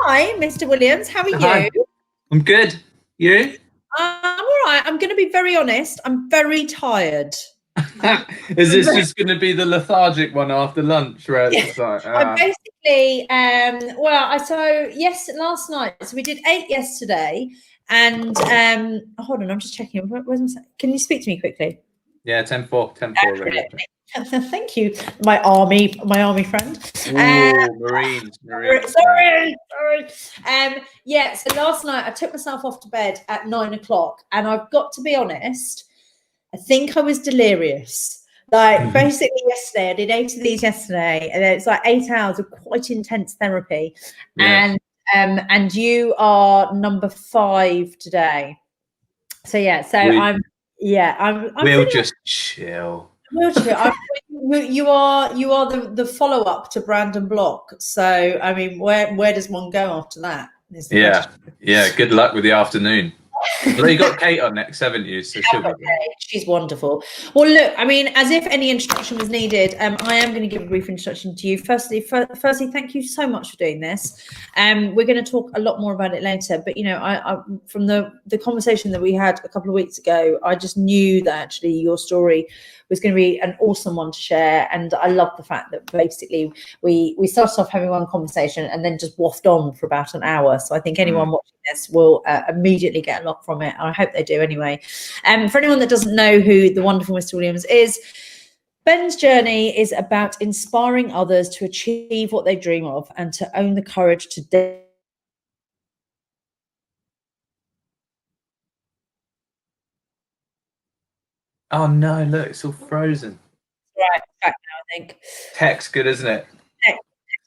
Hi, Mr. Williams. How are you? Hi, I'm good. You? I'm all right. I'm going to be very honest. I'm very tired. Is this just going to be the lethargic one after lunch where it's just like, I'm basically, last night, so we did 8 yesterday, and hold on, I'm just checking. Can you speak to me quickly? yeah, 10-4, 10-4. Thank you, my army friend. Marines. Sorry. So last night I took myself off to bed at 9 o'clock, and I've got to be honest, I think I was delirious. Like basically yesterday, I did 8 of these yesterday, and it's like 8 hours of quite intense therapy. Yes. And you are number 5 today. So I'm we'll just chill. You are the follow up to Brandon Block. So I mean, where does one go after that? Yeah. Good luck with the afternoon. Well, you got Kate on next, haven't you? So she's wonderful. Well, look, I mean, as if any introduction was needed, I am going to give a brief introduction to you. Firstly, thank you so much for doing this. We're going to talk a lot more about it later, but you know, I from the conversation that we had a couple of weeks ago, I just knew that actually your story was going to be an awesome one to share, and I love the fact that basically we started off having one conversation and then just waffed on for about an hour. So I think anyone watching this will immediately get a lot from it. I hope they do anyway. For anyone that doesn't know who the wonderful Mr. Williams is, Ben's journey is about inspiring others to achieve what they dream of and to own the courage to Oh no, look, it's all frozen. Right, back now, I think. Tech's good, isn't it?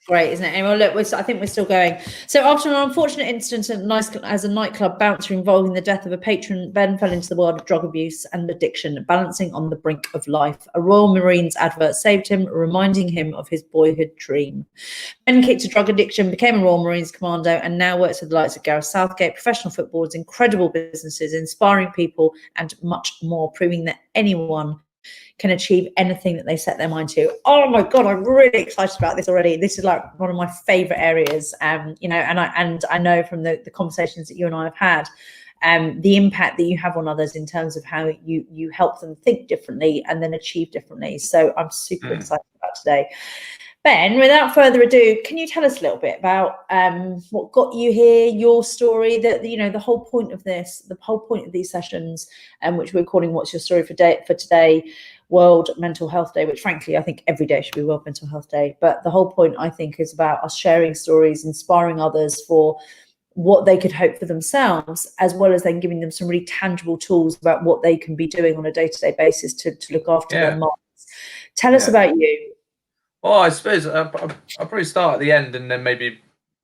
Great, isn't it? Anyway, look, I think we're still going. So after an unfortunate incident as a nightclub bouncer involving the death of a patron, Ben fell into the world of drug abuse and addiction, balancing on the brink of life. A Royal Marines advert saved him, reminding him of his boyhood dream. Ben kicked to drug addiction, became a Royal Marines commando, and now works with the likes of Gareth Southgate, professional footballers, incredible businesses, inspiring people, and much more, proving that anyone can achieve anything that they set their mind to. Oh my God, I'm really excited about this already. This is like one of my favorite areas. You know, and I know from the conversations that you and I have had, the impact that you have on others in terms of how you help them think differently and then achieve differently. So I'm super excited about today. Ben, without further ado, can you tell us a little bit about what got you here, your story, that you know, the whole point of this, the whole point of these sessions, which we're calling "What's Your Story for Today, World Mental Health Day," which frankly I think every day should be World Mental Health Day. But the whole point, I think, is about us sharing stories, inspiring others for what they could hope for themselves, as well as then giving them some really tangible tools about what they can be doing on a day-to-day basis to look after their minds. Tell us about you. Well, I suppose I'll probably start at the end and then maybe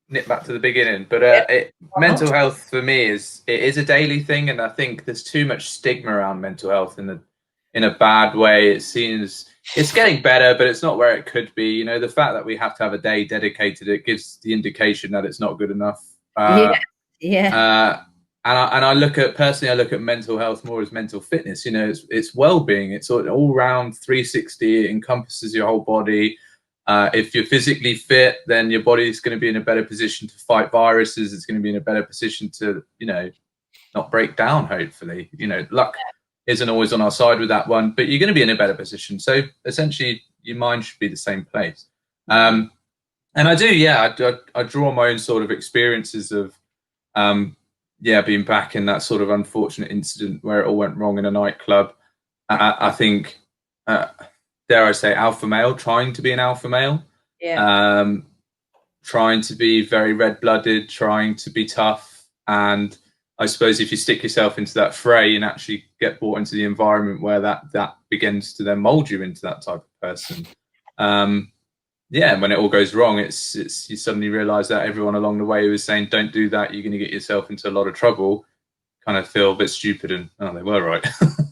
nip back to the beginning. But mental health for me is a daily thing, and I think there's too much stigma around mental health in a bad way. It seems it's getting better, but it's not where it could be. You know, the fact that we have to have a day dedicated, it gives the indication that it's not good enough. And I look at mental health more as mental fitness. You know, it's well-being. It's all round 360. It encompasses your whole body. If you're physically fit, then your body is going to be in a better position to fight viruses. It's going to be in a better position to, you know, not break down. Hopefully, you know, luck isn't always on our side with that one, but you're going to be in a better position. So essentially, your mind should be the same place. And I do, I draw my own sort of experiences of, being back in that sort of unfortunate incident where it all went wrong in a nightclub. I think, dare I say, alpha male, trying to be an alpha male, trying to be very red-blooded, trying to be tough. And I suppose if you stick yourself into that fray and actually get brought into the environment where that begins to then mold you into that type of person, and when it all goes wrong, it's you suddenly realize that everyone along the way who was saying don't do that, you're going to get yourself into a lot of trouble, kind of feel a bit stupid, and they were right.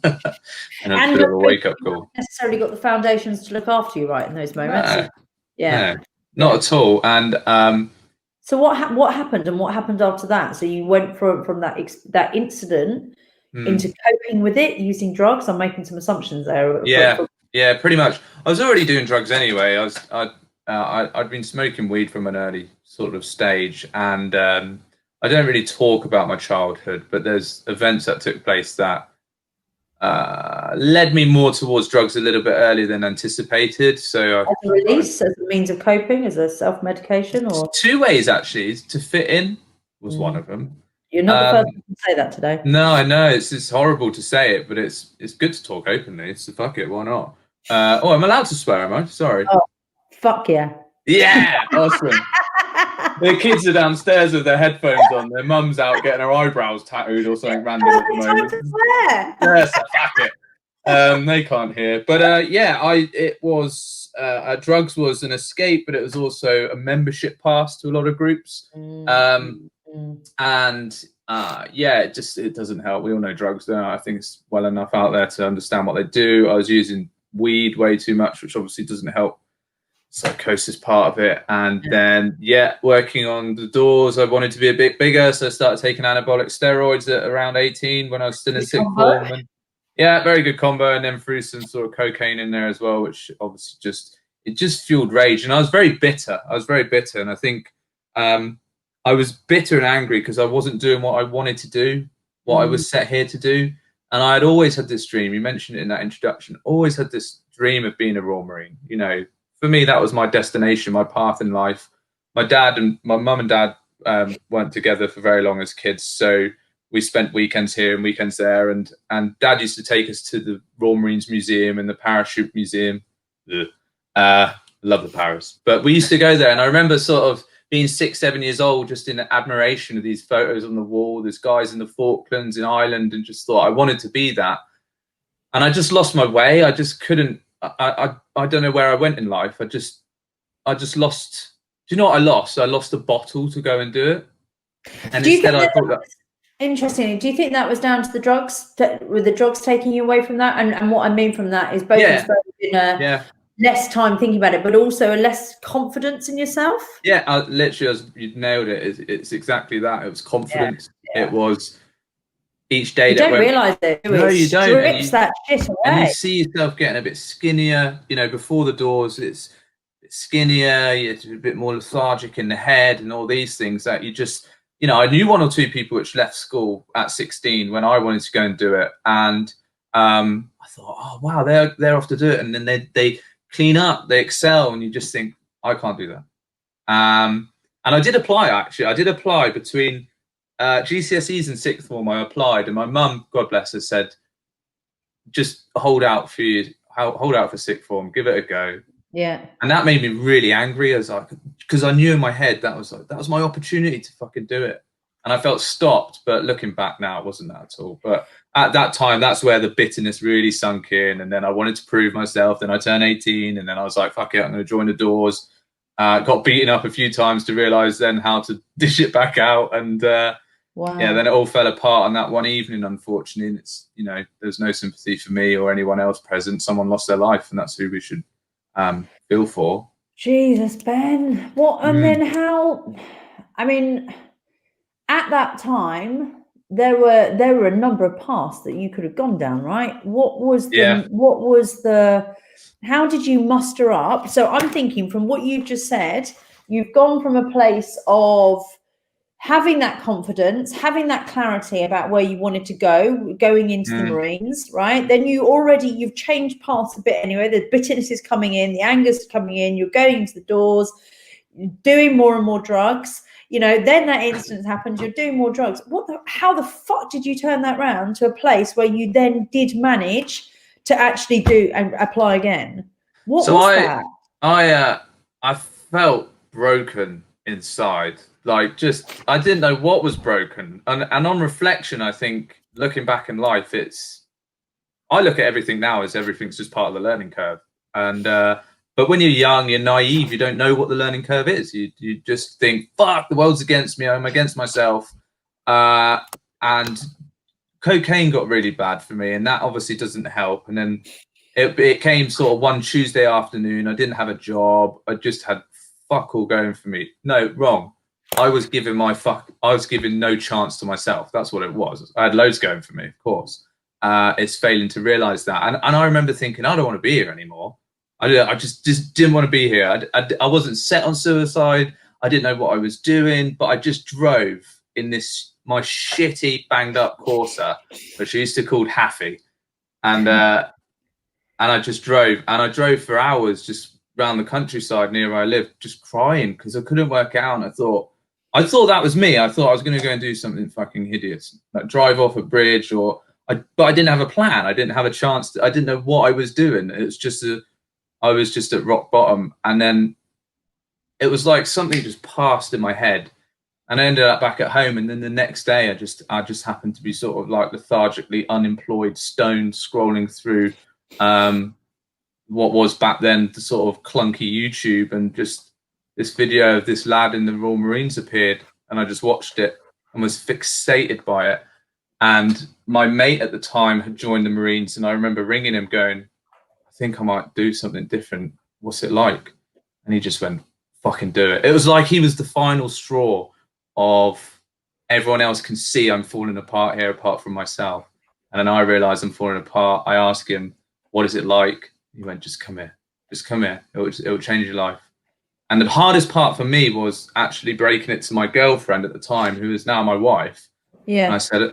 and a bit of a wake-up call. Necessarily got the foundations to look after you right in those moments. No, not at all. And so what happened, and what happened after that? So you went from that incident into coping with it using drugs. I'm making some assumptions there. Yeah, pretty much. I was already doing drugs anyway. I'd been smoking weed from an early sort of stage, and I don't really talk about my childhood, but there's events that took place that led me more towards drugs a little bit earlier than anticipated. So As a release, as a means of coping, as a self-medication, or two ways actually. To fit in was one of them. You're not the first to say that today. No, I know it's horrible to say it, but it's good to talk openly. So fuck it, why not? Oh, I'm allowed to swear, am I? Sorry. Oh, fuck yeah. Yeah, awesome. The kids are downstairs with their headphones on. Their mum's out getting her eyebrows tattooed or something random at the moment. Yes, fuck it. They can't hear, but yeah, it was drugs was an escape, but it was also a membership pass to a lot of groups. And yeah, it doesn't help. We all know drugs, don't I think it's well enough out there to understand what they do. I was using weed way too much, which obviously doesn't help psychosis part of it. And then working on the doors, I wanted to be a bit bigger, so I started taking anabolic steroids at around 18 when I was still in sixth form. And yeah, very good combo. And then threw some sort of cocaine in there as well, which obviously just fueled rage. And I was very bitter. And I think I was bitter and angry because I wasn't doing what I wanted to do, what I was set here to do. And I had always had this dream. You mentioned it in that introduction. Always had this dream of being a Royal Marine. You know, for me, that was my destination, my path in life. My mum and dad weren't together for very long as kids, so we spent weekends here and weekends there. And Dad used to take us to the Royal Marines Museum and the Parachute Museum. Love the Paras, but we used to go there. And I remember sort of being 6, 7 years old, just in admiration of these photos on the wall. There's guys in the Falklands, in Ireland, and just thought I wanted to be that. And I just lost my way. I just couldn't. I don't know where I went in life. I just lost. Do you know what I lost? I lost a bottle to go and do it. And instead, I thought that. Interesting. Do you think that was down to the drugs? Were the drugs taking you away from that? And what I mean from that is both less time thinking about it, but also a less confidence in yourself. Yeah, you nailed it. It's exactly that. It was confidence. Yeah. It was. Each day you don't realise it. No, you don't. Strips that shit away. And you see yourself getting a bit skinnier. You know, before the doors, it's a bit skinnier. You're a bit more lethargic in the head, and all these things that you just, you know. I knew 1 or 2 people which left school at 16 when I wanted to go and do it, and I thought, oh wow, they're off to do it, and then they clean up, they excel, and you just think, I can't do that. And I did apply actually. I did apply between. GCSEs and sixth form, I applied, and my mum, God bless her, said, "Just hold out for sixth form, give it a go." Yeah, and that made me really angry, because I knew in my head that was my opportunity to fucking do it, and I felt stopped. But looking back now, it wasn't that at all. But at that time, that's where the bitterness really sunk in, and then I wanted to prove myself. Then I turned 18, and then I was like, "Fuck it, I'm going to join the doors." Got beaten up a few times to realise then how to dish it back out, and. Wow. Yeah, then it all fell apart on that one evening, unfortunately. And it's, you know, there's no sympathy for me or anyone else present. Someone lost their life, and that's who we should feel for. Jesus, Ben. What? And then how? I mean, at that time, there were a number of paths that you could have gone down, right? What was the? How did you muster up? So I'm thinking, from what you've just said, you've gone from a place of having that confidence, having that clarity about where you wanted to go, going into the Marines, right? Then you've changed paths a bit anyway. The bitterness is coming in, the anger's coming in, you're going into the doors, doing more and more drugs. You know, then that incident happens, you're doing more drugs. How the fuck did you turn that round to a place where you then did manage to actually do and apply again? What was that? I felt broken inside. Like, just, I didn't know what was broken. And on reflection, I think, looking back in life, I look at everything now as everything's just part of the learning curve. And, but when you're young, you're naive, you don't know what the learning curve is. You just think, fuck, the world's against me, I'm against myself. And cocaine got really bad for me, and that obviously doesn't help. And then it came sort of one Tuesday afternoon. I didn't have a job. I just had fuck all going for me. No, wrong. I was giving no chance to myself. That's what it was. I had loads going for me, of course. It's failing to realize that. And I remember thinking, I don't want to be here anymore. I just didn't want to be here. I wasn't set on suicide. I didn't know what I was doing, but I just drove in my shitty banged up Corsa, which I used to call Haffy, and I just drove, and I drove for hours just around the countryside near where I lived, just crying because I couldn't work out. And I thought that was me. I thought I was going to go and do something fucking hideous, like drive off a bridge, but I didn't have a plan. I didn't have a chance. I didn't know what I was doing. It was just I was just at rock bottom, and then it was like something just passed in my head, and I ended up back at home. And then the next day, I just happened to be sort of like lethargically unemployed, stoned, scrolling through what was back then the sort of clunky YouTube, and just this video of this lad in the Royal Marines appeared, and I just watched it and was fixated by it. And my mate at the time had joined the Marines, and I remember ringing him going, I think I might do something different. What's it like? And he just went, fucking do it. It was like he was the final straw of everyone else can see I'm falling apart here apart from myself. And then I realized I'm falling apart. I asked him, what is it like? He went, just come here. Just come here. It will change your life. And the hardest part for me was actually breaking it to my girlfriend at the time, who is now my wife. Yeah. And I said,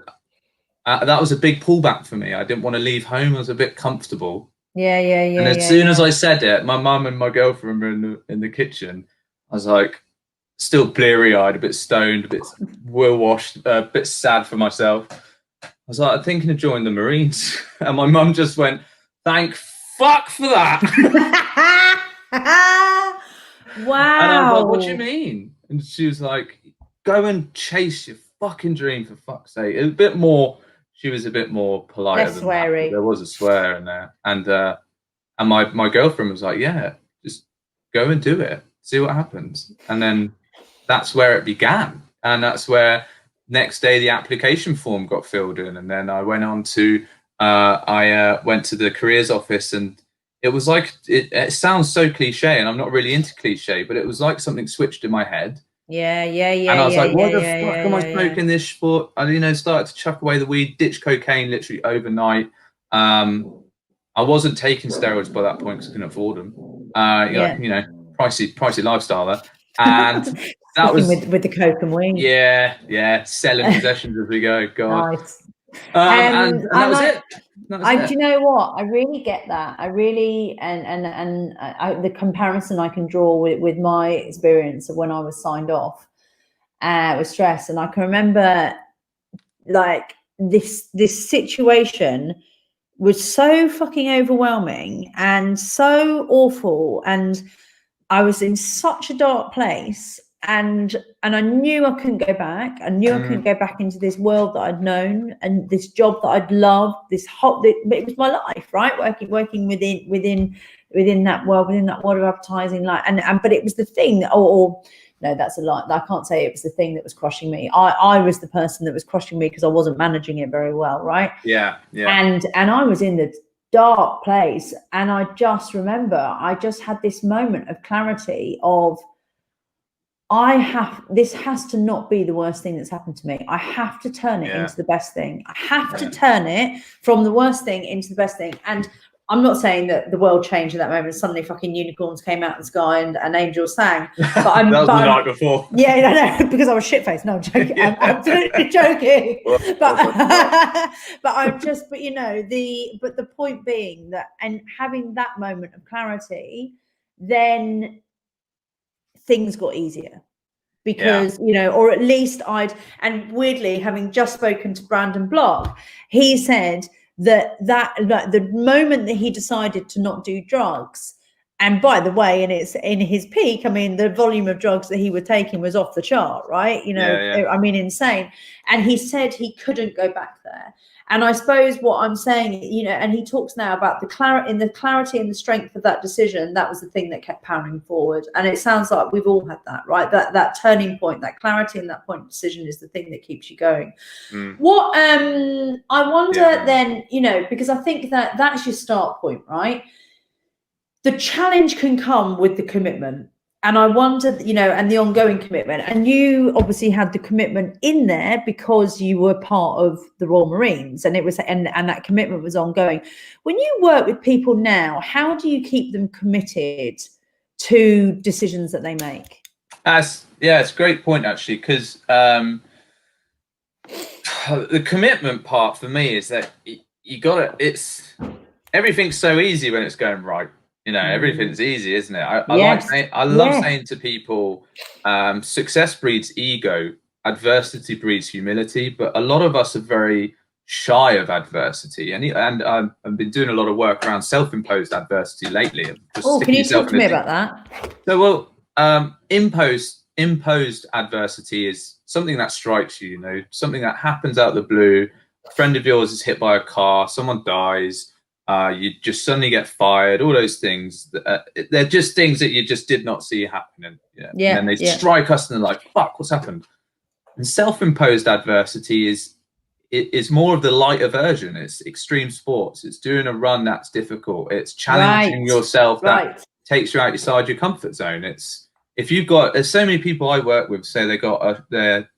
that was a big pullback for me. I didn't want to leave home. I was a bit comfortable. Yeah. And as soon as I said it, my mum and my girlfriend were in the kitchen. I was like, still bleary-eyed, a bit stoned, a bit well-washed, a bit sad for myself. I was like, I'm thinking of joining the Marines. And my mum just went, thank fuck for that. Wow. And I was like, what do you mean? And she was like, go and chase your fucking dream, for fuck's sake. It was a bit more, she was a bit more polite. Less sweary. There was a swear in there. And my girlfriend was like, yeah, just go and do it. See what happens. And then that's where it began. And that's where next day the application form got filled in. And then I went on to, I went to the careers office, and it was like, it sounds so cliche, and I'm not really into cliche, but it was like something switched in my head. Yeah. And I was like, what the fuck am I smoking this for? I, started to chuck away the weed, ditch cocaine literally overnight. I wasn't taking steroids by that point because I couldn't afford them. Pricey lifestyle there. And that was with the coke and weed. Yeah, selling possessions as we go. God. Nice. And that was it. Do you know what? I really get that. I really and the comparison I can draw with my experience of when I was signed off with stress, and I can remember like this situation was so fucking overwhelming and so awful, and I was in such a dark place, and I knew I couldn't go back. I knew I couldn't go back into this world that I'd known and this job that I'd loved. It was my life, right? Working within that world of advertising, but it was the thing. No, that's a lie. I can't say it was the thing that was crushing me. I was the person that was crushing me because I wasn't managing it very well, right? Yeah. And I was in the dark place, and I just remember I just had this moment of clarity of this has to not be the worst thing that's happened to me. I have to turn it into the best thing. I have to turn it from the worst thing into the best thing. And I'm not saying that the world changed at that moment. Suddenly fucking unicorns came out of the sky and angels sang. But that was the night before. Yeah, no, because I was shit-faced. No, I'm joking. I'm absolutely joking. But the point being that, and having that moment of clarity, then things got easier. Because, or at least and weirdly, having just spoken to Brandon Block, he said that the moment that he decided to not do drugs, and by the way, and it's in his peak, I mean, the volume of drugs that he was taking was off the chart, right? I mean, insane. And he said he couldn't go back there. And I suppose what I'm saying, and he talks now about the clarity and the strength of that decision. That was the thing that kept pounding forward. And it sounds like we've all had that, right? That turning point, that clarity and that point of decision is the thing that keeps you going. What I wonder then, because I think that's your start point, right? The challenge can come with the commitment. And I wonder, you know, and the ongoing commitment, and you obviously had the commitment in there because you were part of the Royal Marines, and it was, and that commitment was ongoing. When you work with people now, how do you keep them committed to decisions that they make? Yeah, it's a great point actually, because the commitment part for me is that you got to, everything's so easy when it's going right. You know, everything's easy, isn't it? I love saying to people, success breeds ego, adversity breeds humility, but a lot of us are very shy of adversity. And I've been doing a lot of work around self-imposed adversity lately. Can you talk to me about that? So, well, imposed adversity is something that strikes you, you know, something that happens out of the blue. A friend of yours is hit by a car, someone dies, you just suddenly get fired, all those things. They're just things that you just did not see happening. And then they strike us and they're like, fuck, what's happened? And self-imposed adversity is more of the lighter version. It's extreme sports. It's doing a run that's difficult. It's challenging yourself that takes you outside your comfort zone. If you've got, there's so many people I work with say they're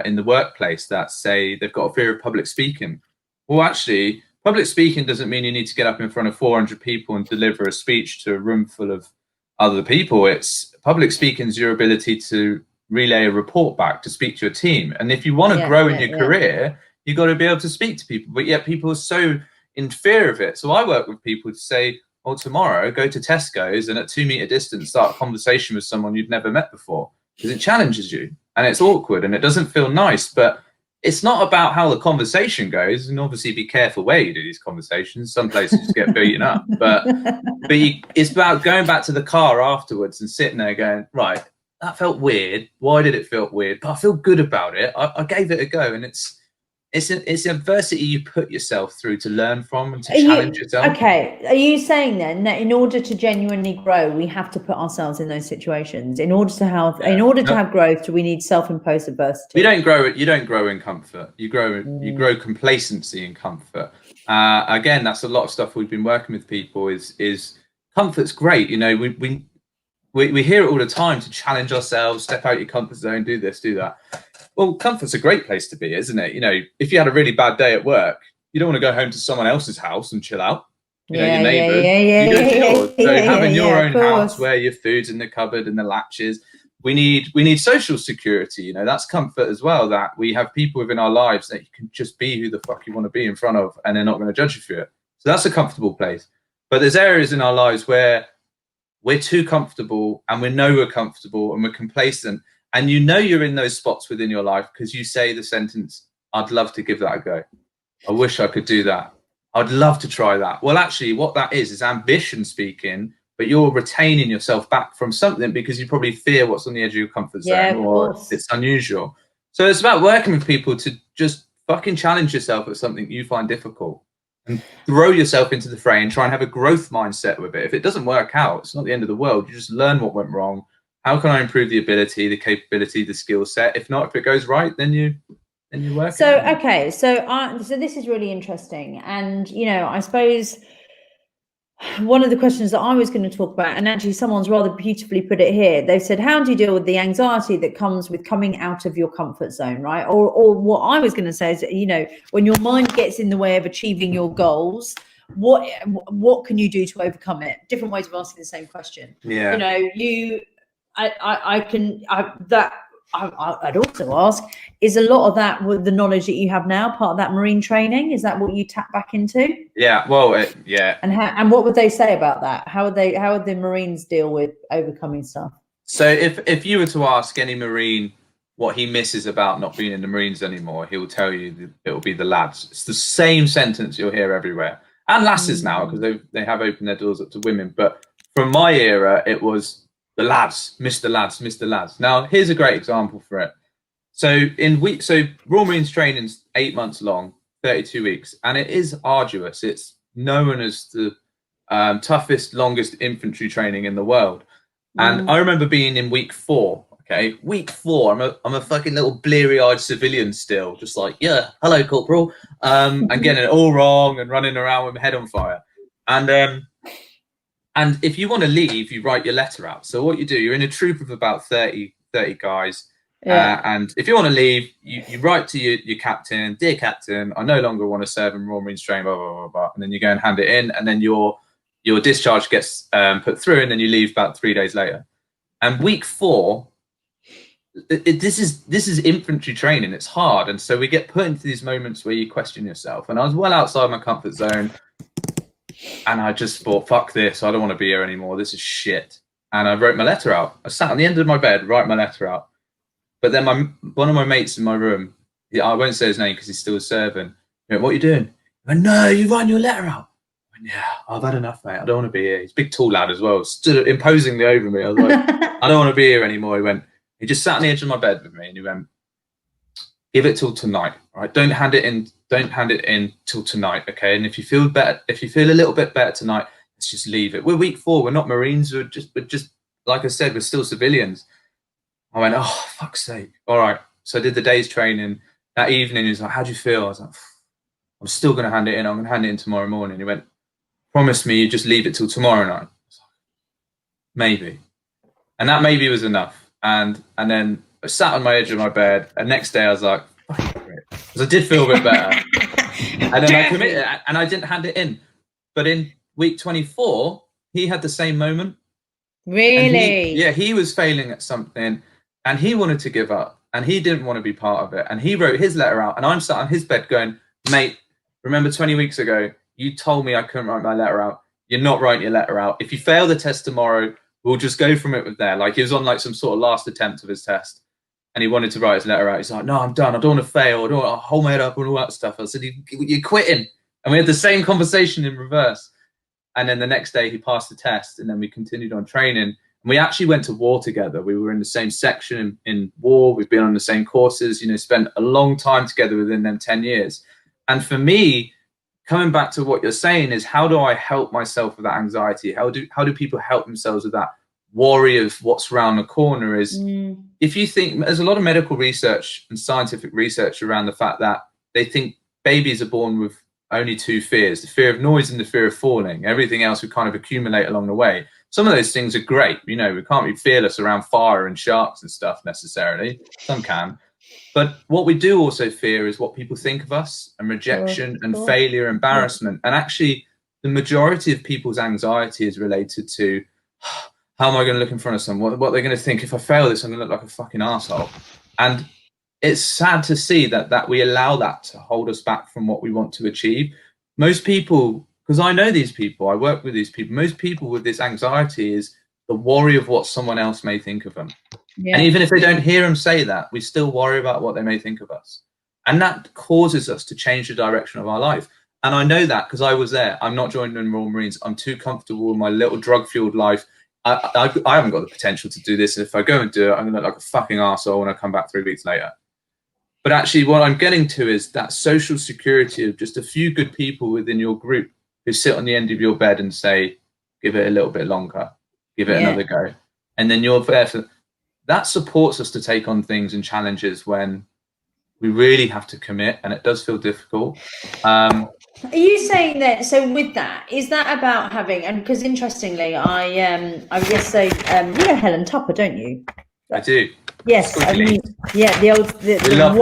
in the workplace that say they've got a fear of public speaking. Well, actually, public speaking doesn't mean you need to get up in front of 400 people and deliver a speech to a room full of other people. It's public speaking is your ability to relay a report back, to speak to a team. And if you want to grow in your career, you've got to be able to speak to people. But yet people are so in fear of it. So I work with people to say, well, tomorrow go to Tesco's and at 2 meter distance start a conversation with someone you've never met before, because it challenges you and it's awkward and it doesn't feel nice. But it's not about how the conversation goes, and obviously be careful where you do these conversations. Some places just get beaten up, but it's about going back to the car afterwards and sitting there going, right, that felt weird. Why did it feel weird? But I feel good about it. I gave it a go, and it's adversity you put yourself through to learn from and to challenge yourself. Okay, are you saying then that in order to genuinely grow, we have to put ourselves in those situations? In order to have growth, we need self-imposed adversity. You don't grow in comfort. You grow complacency in comfort. Again, that's a lot of stuff we've been working with people. Is comfort's great. You know, we hear it all the time, to challenge ourselves, step out your comfort zone, do this, do that. Well, comfort's a great place to be, isn't it? You know, if you had a really bad day at work, you don't want to go home to someone else's house and chill out. You know, your neighbours. You go to yours. So having your own house where your food's in the cupboard and the latches. We need social security. You know, that's comfort as well, that we have people within our lives that you can just be who the fuck you want to be in front of, and they're not going to judge you for it. So that's a comfortable place. But there's areas in our lives where we're too comfortable, and we know we're comfortable and we're complacent. And you know you're in those spots within your life because you say the sentence, I'd love to give that a go. I wish I could do that. I'd love to try that. Well, actually, what that is ambition speaking, but you're retaining yourself back from something because you probably fear what's on the edge of your comfort zone, or it's unusual. So it's about working with people to just fucking challenge yourself at something you find difficult and throw yourself into the fray and try and have a growth mindset with it. If it doesn't work out, it's not the end of the world. You just learn what went wrong. How can I improve the ability, the capability, the skill set? If not, if it goes right, then you work. So okay, so this is really interesting, and you know, I suppose one of the questions that I was going to talk about, and actually someone's rather beautifully put it here. They said, how do you deal with the anxiety that comes with coming out of your comfort zone, right? Or what I was going to say is, you know, when your mind gets in the way of achieving your goals, what can you do to overcome it? Different ways of asking the same question. Yeah. You know, I'd also ask, is a lot of that with the knowledge that you have now part of that Marine training? Is that what you tap back into? Yeah, well, yeah. And what would they say about that? How would the Marines deal with overcoming stuff? So if you were to ask any Marine what he misses about not being in the Marines anymore, he will tell you it will be the lads. It's the same sentence you'll hear everywhere. And lasses now, because they have opened their doors up to women. But from my era, it was the lads, miss the lads, miss the lads. Now, here's a great example for it. So Royal Marines training's 8 months long, 32 weeks, and it is arduous. It's known as the toughest, longest infantry training in the world. And I remember being in week 4. Okay, week 4. I'm a fucking little bleary-eyed civilian still, just like, yeah, hello, corporal, and getting it all wrong and running around with my head on fire. And And if you want to leave, you write your letter out. So what you do, you're in a troop of about 30 guys. And if you want to leave, you write to your captain, dear captain, I no longer want to serve in Royal Marines training, blah, blah, blah, blah. And then you go and hand it in, and then your discharge gets put through, and then you leave about 3 days later. And week 4, this is infantry training. It's hard. And so we get put into these moments where you question yourself. And I was well outside my comfort zone. And I just thought, fuck this. I don't want to be here anymore. This is shit. And I wrote my letter out. I sat on the end of my bed, write my letter out. But then one of my mates in my room, I won't say his name because he's still serving. He went, what are you doing? I went, no, you write your letter out. I went, yeah, I've had enough, mate. I don't want to be here. He's a big, tall lad as well. Stood imposingly over me. I was like, I don't want to be here anymore. He just sat on the edge of my bed with me and he went, give it till tonight. All right. Don't hand it in till tonight. Okay. And if you feel a little bit better tonight, let's just leave it. We're week 4. We're not Marines. We're just like I said, we're still civilians. I went, oh, fuck's sake. All right. So I did the day's training. That evening, he was like, how do you feel? I was like, I'm still going to hand it in. I'm going to hand it in tomorrow morning. He went, promise me you just leave it till tomorrow night. I was like, maybe. And that maybe was enough. And then I sat on my edge of my bed. And next day I was like, because I did feel a bit better. And then I committed and I didn't hand it in. But in week 24, he had the same moment. Really? He was failing at something and he wanted to give up and he didn't want to be part of it. And he wrote his letter out and I'm sat on his bed going, mate, remember 20 weeks ago, you told me I couldn't write my letter out. You're not writing your letter out. If you fail the test tomorrow, we'll just go from it with there. Like he was on like some sort of last attempt of his test and he wanted to write his letter out. He's like, no, I'm done. I don't want to fail. I don't want to hold my head up and all that stuff. I said, you're quitting. And we had the same conversation in reverse. And then the next day he passed the test and then we continued on training. And we actually went to war together. We were in the same section in war. We've been on the same courses, spent a long time together within them 10 years. And for me, coming back to what you're saying is how do I help myself with that anxiety? How do people help themselves with that worry of what's around the corner is if you think there's a lot of medical research and scientific research around the fact that they think babies are born with only 2 fears, the fear of noise and the fear of falling. Everything else we kind of accumulate along the way. Some of those things are great. We can't be fearless around fire and sharks and stuff necessarily. Some can. But what we do also fear is what people think of us and rejection and failure, embarrassment. And actually, the majority of people's anxiety is related to how am I going to look in front of someone? What they're going to think if I fail this, I'm going to look like a fucking asshole. And it's sad to see that we allow that to hold us back from what we want to achieve. Most people, because I know these people, I work with these people, most people with this anxiety is the worry of what someone else may think of them. Yeah. And even if they don't hear them say that, we still worry about what they may think of us. And that causes us to change the direction of our life. And I know that because I was there. I'm not joining the Royal Marines. I'm too comfortable in my little drug-fueled life. I haven't got the potential to do this. And if I go and do it, I'm going to look like a fucking arsehole when I come back 3 weeks later. But actually what I'm getting to is that social security of just a few good people within your group who sit on the end of your bed and say, give it a little bit longer, give it another go. And then you're there for that supports us to take on things and challenges when we really have to commit, and it does feel difficult. Are you saying that? So with that, is that about having? And because interestingly, I guess so. You know Helen Tupper, don't you? I do. Yes, I mean, yeah, the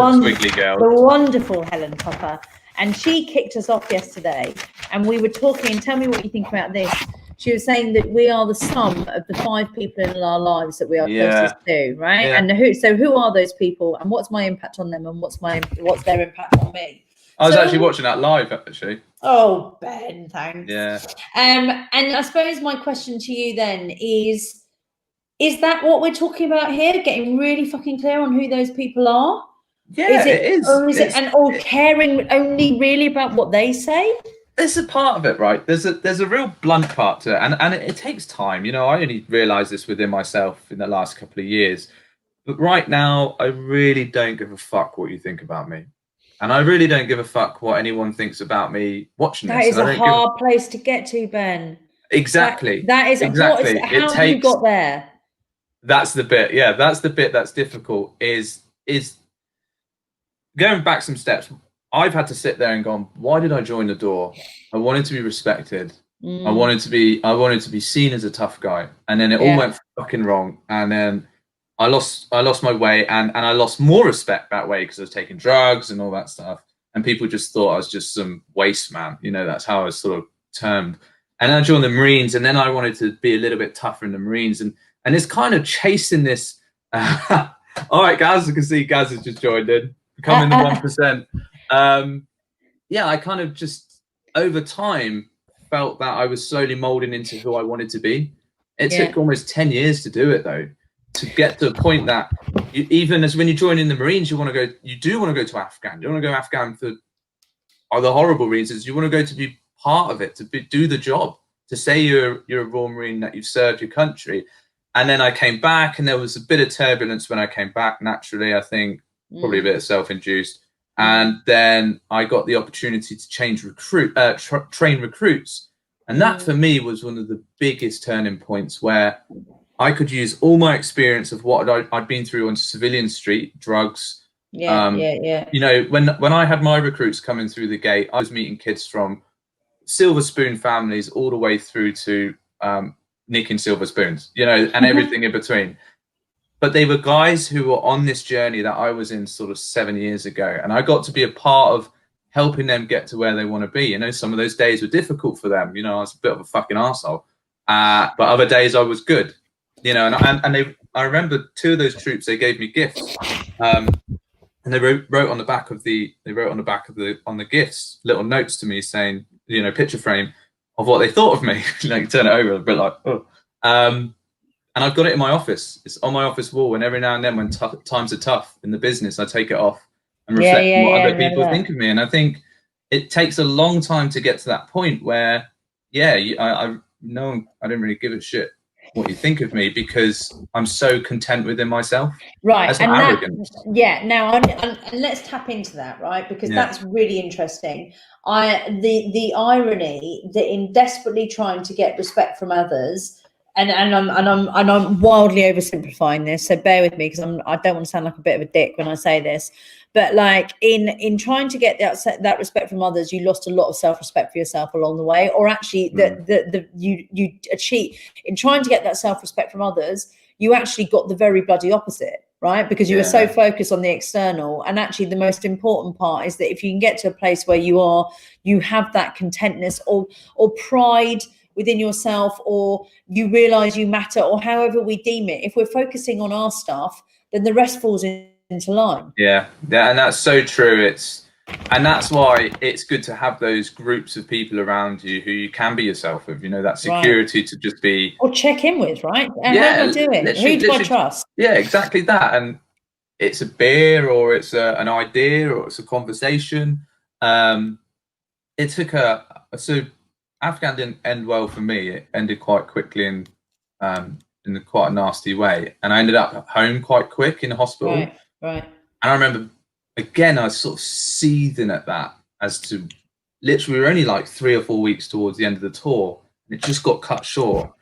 wonderful Helen Tupper, and she kicked us off yesterday, and we were talking. And tell me what you think about this. She was saying that we are the sum of the 5 people in our lives that we are closest to, right? Yeah. And who are those people, and what's my impact on them, and what's their impact on me? I was actually watching that live, actually. Oh, Ben, thanks. Yeah. And I suppose my question to you then is that what we're talking about here? Getting really fucking clear on who those people are? Yeah, it is. Or is it, or caring only really about what they say? There's a part of it, right? There's a real blunt part to it, and it takes time. I only realised this within myself in the last couple of years. But right now, I really don't give a fuck what you think about me. And I really don't give a fuck what anyone thinks about me watching this. That is a hard place to get to, Ben. Exactly. That is exactly. How have you got there? That's the bit. Yeah, that's the bit that's difficult. Is going back some steps. I've had to sit there and go, why did I join the door? I wanted to be respected. I wanted to be seen as a tough guy, and then it all went fucking wrong. And then I lost my way, and I lost more respect that way because I was taking drugs and all that stuff. And people just thought I was just some waste man. You know, that's how I was sort of termed. And I joined the Marines, and then I wanted to be a little bit tougher in the Marines, and it's kind of chasing this. All right, Gaz, I can see Gaz has just joined in, becoming the 1%. Yeah, I kind of just over time felt that I was slowly molding into who I wanted to be. It took almost 10 years to do it, though, to get to a point that even as when you join in the Marines, you do want to go to Afghan. You want to go Afghan for the horrible reasons. You want to go to be part of it, do the job, to say you're a Royal Marine, that you've served your country. And then I came back, and there was a bit of turbulence when I came back, naturally, I think, probably a bit self-induced. And then I got the opportunity to train recruits. And that for me was one of the biggest turning points, where I could use all my experience of what I'd been through on civilian street, drugs. You know, when I had my recruits coming through the gate, I was meeting kids from silver spoon families all the way through to nicking silver spoons, you know, and everything in between. But they were guys who were on this journey that I was in sort of 7 years ago. And I got to be a part of helping them get to where they want to be. You know, some of those days were difficult for them. You know, I was a bit of a fucking arsehole. But other days I was good. You know, and I remember 2 of those troops, they gave me gifts. And they wrote on the back of the gifts little notes to me saying, you know, picture frame of what they thought of me. Like, turn it over a bit like, oh. And I've got it in my office. It's on my office wall. And every now and then, when times are tough in the business, I take it off and reflect on what other people think of me. And I think it takes a long time to get to that point where, I didn't really give a shit what you think of me, because I'm so content within myself. Right. That's not arrogance. Now, and let's tap into that, right? Because that's really interesting. The irony that in desperately trying to get respect from others, and I'm wildly oversimplifying this, so bear with me, because I don't want to sound like a bit of a dick when I say this, but like in trying to get that respect from others, you lost a lot of self-respect for yourself along the way, or actually you achieve in trying to get that self-respect from others, you actually got the very bloody opposite, right? Because you were so focused on the external. And actually the most important part is that if you can get to a place where you have that contentness or pride within yourself, or you realize you matter, or however we deem it, if we're focusing on our stuff, then the rest falls into line. Yeah, and that's so true. And that's why it's good to have those groups of people around you who you can be yourself with, you know, that security to just be, or check in with, right? And how am I doing? Who do I trust? Yeah, exactly that. And it's a beer, or it's an idea, or it's a conversation. It took Afghan didn't end well for me. It ended quite quickly in quite a nasty way, and I ended up at home quite quick in the hospital. Right. And I remember, again, I was sort of seething at that, as to literally we were only like 3 or 4 weeks towards the end of the tour, and it just got cut short,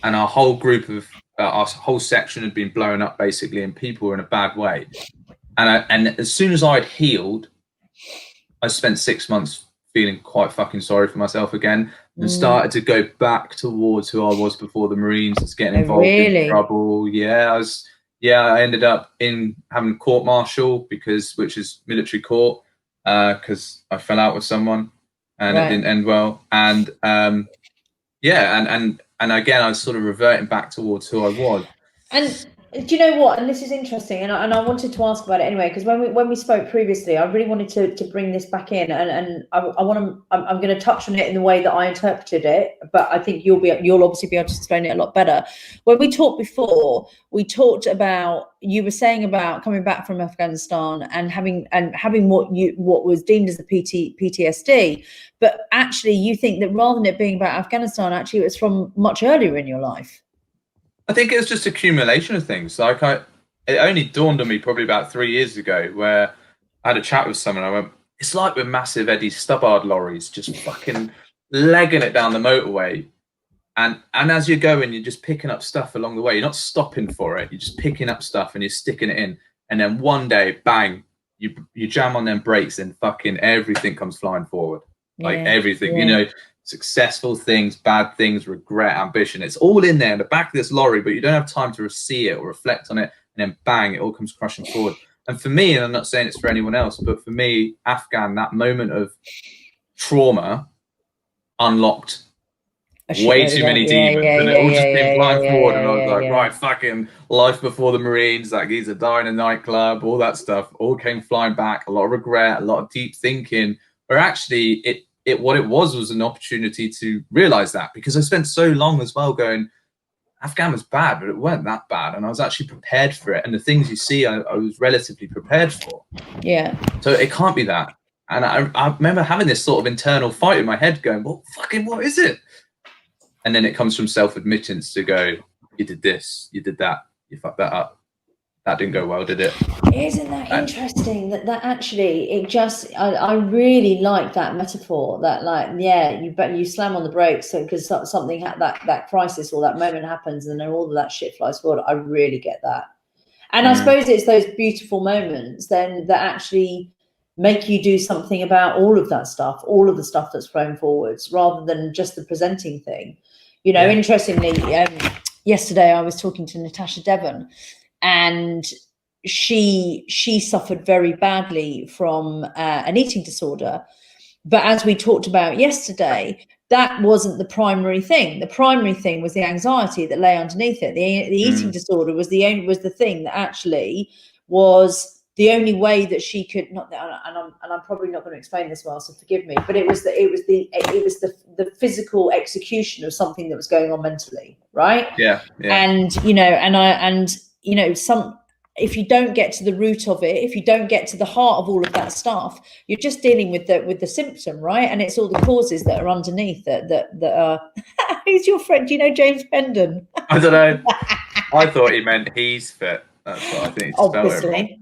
and our whole group of our whole section had been blown up basically, and people were in a bad way. And as soon as I'd healed, I spent 6 months feeling quite fucking sorry for myself again, and started to go back towards who I was before the Marines. It's getting involved in trouble. I ended up having court martial, which is military court, because I fell out with someone, and it didn't end well. And and again, I was sort of reverting back towards who I was. And do you know what? And this is interesting, and I wanted to ask about it anyway, because when we spoke previously, I really wanted to bring this back in, and I'm going to touch on it in the way that I interpreted it, but I think you'll obviously be able to explain it a lot better. When we talked before, we talked about, you were saying about coming back from Afghanistan and having what was deemed as the PTSD, but actually you think that rather than it being about Afghanistan, actually it was from much earlier in your life. I think it was just accumulation of things. Like it only dawned on me probably about 3 years ago, where I had a chat with someone. I went, it's like with massive Eddie Stubbard lorries just fucking legging it down the motorway. And as you're going, you're just picking up stuff along the way. You're not stopping for it. You're just picking up stuff and you're sticking it in. And then one day, bang, you jam on them brakes and fucking everything comes flying forward. Like everything, you know, successful things, bad things, regret, ambition. It's all in there in the back of this lorry, but you don't have time to see it or reflect on it, and then bang, it all comes crashing forward. And for me, and I'm not saying it's for anyone else, but for me, Afghan, that moment of trauma unlocked way too many demons, and it all just came flying forward. And I was like, right, fucking life before the Marines, that geezer died in a nightclub, all that stuff, all came flying back. A lot of regret, a lot of deep thinking, where actually what it was an opportunity to realize that, because I spent so long as well going, Afghan was bad, but it weren't that bad, and I was actually prepared for it. And the things you see, I was relatively prepared for. Yeah. So it can't be that. And I remember having this sort of internal fight in my head, going, "Well, fucking, what is it?" And then it comes from self-admittance to go, "You did this, you did that, you fucked that up. That didn't go well, did it?" Isn't that interesting that actually it just, I really like that metaphor, that like, yeah, you slam on the brakes because something that crisis or that moment happens, and then all of that shit flies forward. I really get that. And I suppose it's those beautiful moments then that actually make you do something about all of that stuff, all of the stuff that's flown forwards, rather than just the presenting thing. You know, interestingly, yesterday I was talking to Natasha Devon, and she suffered very badly from an eating disorder. But as we talked about yesterday, that wasn't the primary thing. The primary thing was the anxiety that lay underneath it. The eating disorder was the thing that actually was the only way that she could not. And I'm probably not going to explain this well, so forgive me. But it was the physical execution of something that was going on mentally, right? Yeah. And if you don't get to the root of it, if you don't get to the heart of all of that stuff, you're just dealing with the symptom, right? And it's all the causes that are underneath that are. Who's your friend? Do you know James Pendon? I don't know. I thought he meant he's fit. That's what I think. Obviously.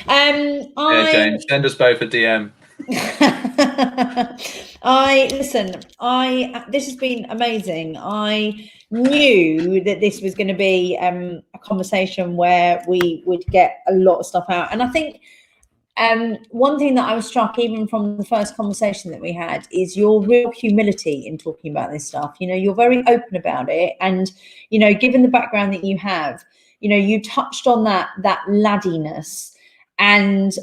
Yeah, James, send us both a DM. This has been amazing. I knew that this was going to be a conversation where we would get a lot of stuff out. And I think one thing that I was struck, even from the first conversation that we had, is your real humility in talking about this stuff. You know, you're very open about it. And, you know, given the background that you have, you know, you touched on that laddiness. And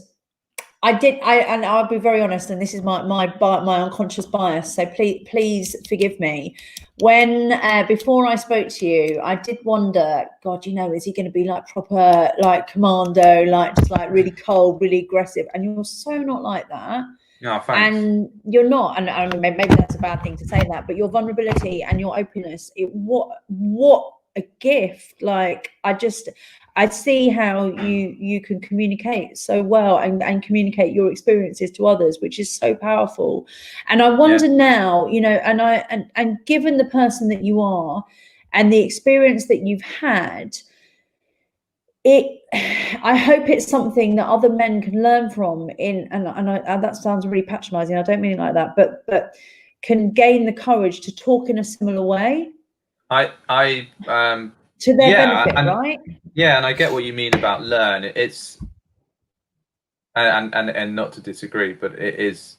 and I'll be very honest, and this is my unconscious bias, so please forgive me. When before I spoke to you, I did wonder, God, you know, is he going to be like proper, like commando, like just like really cold, really aggressive? And you're so not like that. No, thanks. And you're not, and maybe that's a bad thing to say that, but your vulnerability and your openness, what a gift. Like, I see how you can communicate so well and communicate your experiences to others, which is so powerful. And I wonder now, you know, and given the person that you are and the experience that you've had, I hope it's something that other men can learn from and that sounds really patronizing. I don't mean it like that, but can gain the courage to talk in a similar way. To their benefit, right? Yeah, and I get what you mean about learn. It's and not to disagree, but it's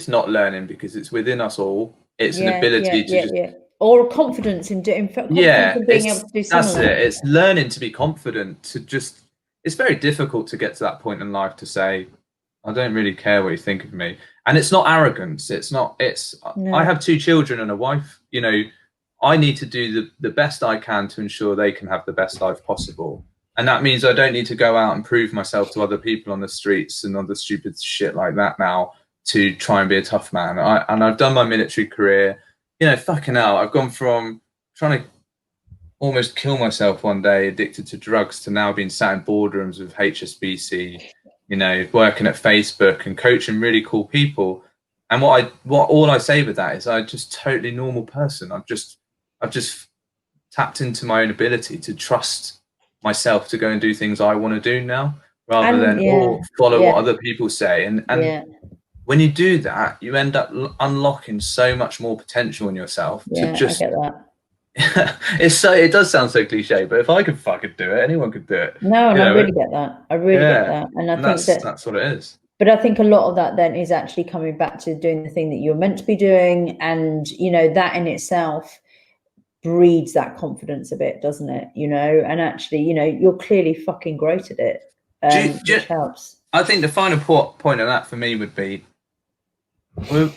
not learning, because it's within us all. It's an ability to or confidence in being able to do similar. That's it. It's learning to be confident, to just, it's very difficult to get to that point in life to say, I don't really care what you think of me. And it's not arrogance. I have 2 children and a wife, you know. I need to do the best I can to ensure they can have the best life possible. And that means I don't need to go out and prove myself to other people on the streets and other stupid shit like that now to try and be a tough man. I've done my military career, you know, fucking hell. I've gone from trying to almost kill myself one day, addicted to drugs, to now being sat in boardrooms with HSBC, you know, working at Facebook and coaching really cool people. And all I say with that is I'm just totally normal person. I've just tapped into my own ability to trust myself to go and do things I want to do now, rather than follow what other people say. And when you do that, you end up unlocking so much more potential in yourself. I get that. It does sound so cliche, but if I could fucking do it, anyone could do it. No, and I really get that. I really get that. And I think that's what it is. But I think a lot of that then is actually coming back to doing the thing that you're meant to be doing. And, you know, that in itself breeds that confidence a bit, doesn't it? You know, and actually, you know, you're clearly fucking great at it, which helps. I think the final point of that for me would be, I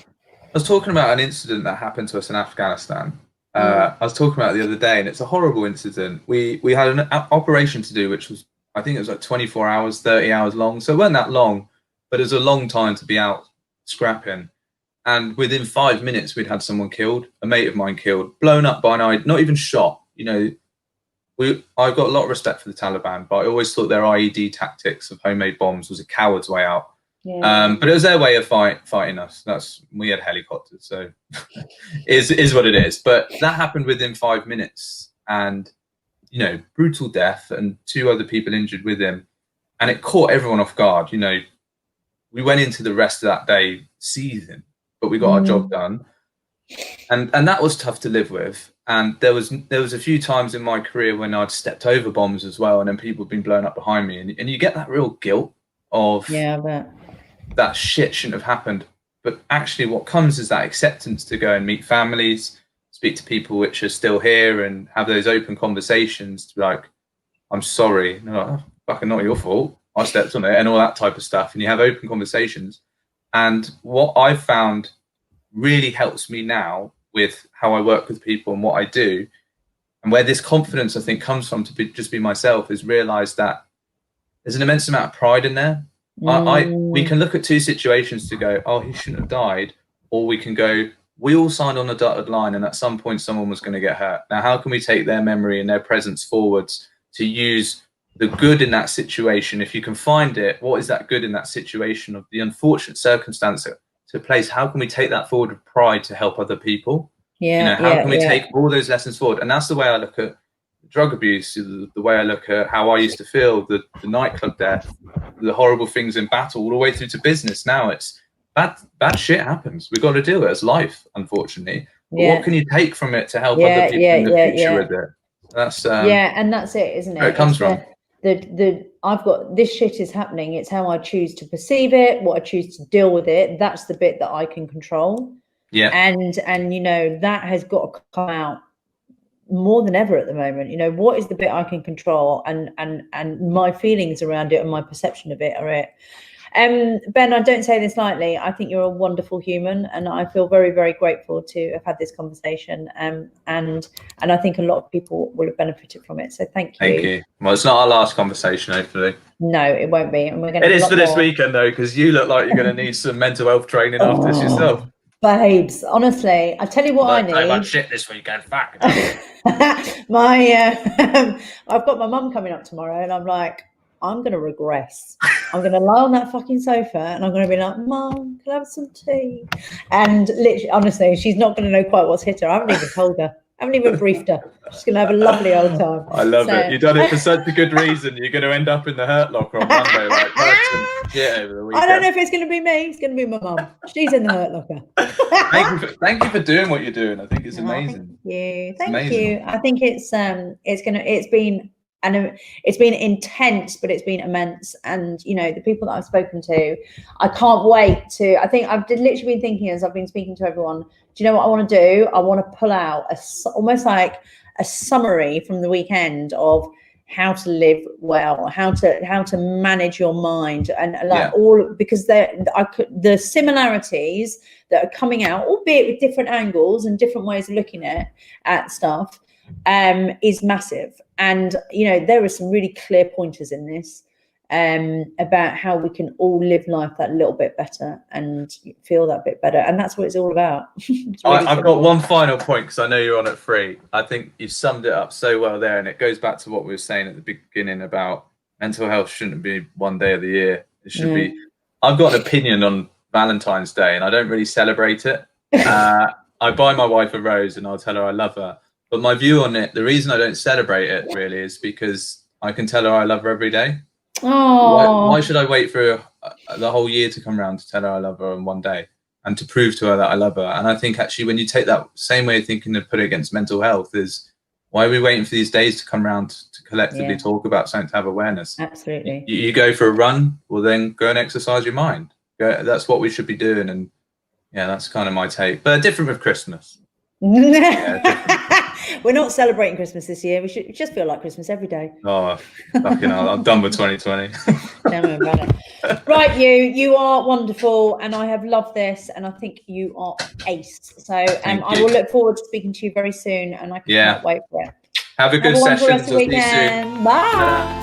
was talking about an incident that happened to us in Afghanistan. I was talking about it the other day, and it's a horrible incident. We had an operation to do, which was, I think it was like 24 hours, 30 hours long. So it wasn't that long, but it was a long time to be out scrapping. And within 5 minutes, we'd had someone killed, a mate of mine killed, blown up by an not even shot. You know, I've got a lot of respect for the Taliban, but I always thought their IED tactics of homemade bombs was a coward's way out. Yeah. But it was their way of fighting us. We had helicopters, so is what it is. But that happened within 5 minutes, and you know, brutal death, and 2 other people injured with him, and it caught everyone off guard. You know, we went into the rest of that day seething, but we got our job done, and that was tough to live with. And there was a few times in my career when I'd stepped over bombs as well, and then people had been blown up behind me, and you get that real guilt of, yeah, I bet that shit shouldn't have happened. But actually what comes is that acceptance to go and meet families, speak to people which are still here, and have those open conversations to be like, I'm sorry, no, oh, fucking not your fault, I stepped on it, and all that type of stuff. And you have open conversations. And what I've found really helps me now with how I work with people and what I do, and where this confidence I think comes from, to just be myself, is realize that there's an immense amount of pride in there. We can look at 2 situations to go, oh, he shouldn't have died, or we can go, we all signed on a dotted line, and at some point someone was going to get hurt. Now, how can we take their memory and their presence forwards to use the good in that situation? If you can find it, what is that good in that situation of the unfortunate circumstance to place? How can we take that forward with pride to help other people? Yeah. You know, how can we take all those lessons forward? And that's the way I look at drug abuse, the way I look at how I used to feel, the nightclub death, the horrible things in battle, all the way through to business. Now it's bad shit happens. We've got to do it as life, unfortunately. But what can you take from it to help other people in the future with it? That's and that's it, isn't it? Where it comes from. I've got, this shit is happening. It's how I choose to perceive it, what I choose to deal with it. That's the bit that I can control. Yeah. And you know, that has got to come out more than ever at the moment. You know, what is the bit I can control, and my feelings around it and my perception of it are it. Ben, I don't say this lightly. I think you're a wonderful human, and I feel very, very grateful to have had this conversation. And I think a lot of people will have benefited from it. So thank you. Thank you. Well, it's not our last conversation, hopefully. No, it won't be. And we're going to. It is for this weekend though, because you look like you're going to need some mental health training after this yourself. Babes, honestly, I tell you what I need. Talk about shit this weekend. Fuck. I've got my mum coming up tomorrow, and I'm like, I'm going to regress. I'm going to lie on that fucking sofa, and I'm going to be like, Mum, can I have some tea? And literally, honestly, she's not going to know quite what's hit her. I haven't even told her. I haven't even briefed her. She's going to have a lovely old time. I love it. You've done it for such a good reason. You're going to end up in the hurt locker on Monday, like shit over the weekend. I don't know if it's going to be me. It's going to be my mum. She's in the hurt locker. Thank you for doing what you're doing. I think it's amazing. Thank you. I think it's been intense, but it's been immense. And you know, the people that I've spoken to, I can't wait to. I think I've literally been thinking as I've been speaking to everyone. Do you know what I want to do? I want to pull out almost like a summary from the weekend of how to live well, how to manage your mind, and all, because the similarities that are coming out, albeit with different angles and different ways of looking at stuff, is massive. And you know, there are some really clear pointers in this about how we can all live life that little bit better and feel that bit better, and that's what it's all about. I've got one final point, because I know you're on at 3. I think you've summed it up so well there, and it goes back to what we were saying at the beginning about mental health shouldn't be one day of the year. It should be. I've got an opinion on Valentine's Day, and I don't really celebrate it. I buy my wife a rose and I'll tell her I love her. But my view on it, the reason I don't celebrate it really is because I can tell her I love her every day. Why should I wait for the whole year to come around to tell her I love her in one day and to prove to her that I love her? And I think actually when you take that same way of thinking and put it against mental health, is Why are we waiting for these days to come around to collectively Yeah. talk about something, to have awareness? Absolutely. You go for a run, well then go and exercise your mind. That's what we should be doing. And yeah, that's kind of my take, but different with Christmas. We're not celebrating Christmas this year. We should just feel like Christmas every day. Oh, fucking hell, I'm done with 2020. Right, you are wonderful, and I have loved this, and I think you are ace. So I will look forward to speaking to you very soon, and I can't wait for it. Have a good session. Bye.